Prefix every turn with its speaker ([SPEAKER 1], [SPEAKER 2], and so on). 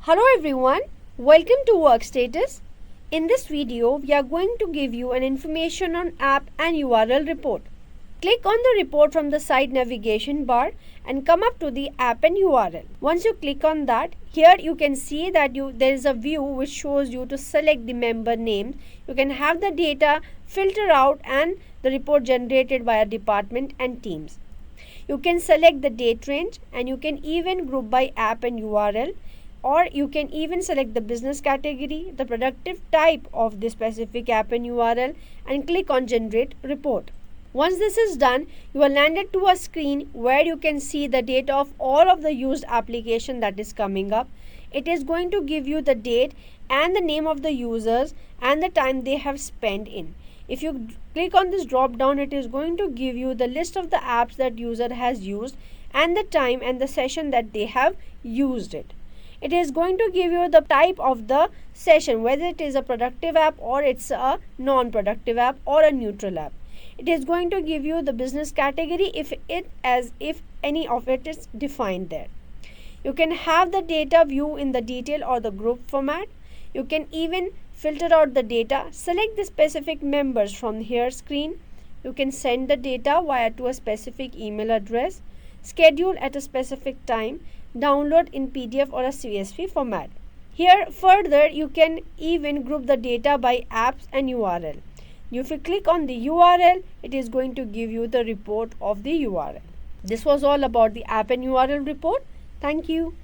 [SPEAKER 1] Hello everyone, welcome to Workstatus. In this video, we are going to give you an information on app and URL report. Click on the report from the side navigation bar and come up to the app and URL. Once you click on that, here you can see that there is a view which shows you to select the member name. You can have the data filter out and the report generated by a department and teams. You can select the date range and you can even group by app and URL. Or you can even select the business category, the productive type of the specific app and URL and click on generate report. Once this is done, you are landed to a screen where you can see the data of all of the used application that is coming up. It is going to give you the date and the name of the users and the time they have spent in. If you click on this drop down, it is going to give you the list of the apps that user has used and the time and the session that they have used it. It is going to give you the type of the session, whether it is a productive app or it's a non-productive app or a neutral app. It is going to give you the business category if any of it is defined there. You can have the data view in the detail or the group format. You can even filter out the data, select the specific members from here screen. You can send the data to a specific email address, schedule at a specific time, download in PDF or a CSV format. Here further you can even group the data by apps and URL. If you click on the URL, it is going to give you the report of the URL. This was all about the app and URL report. Thank you.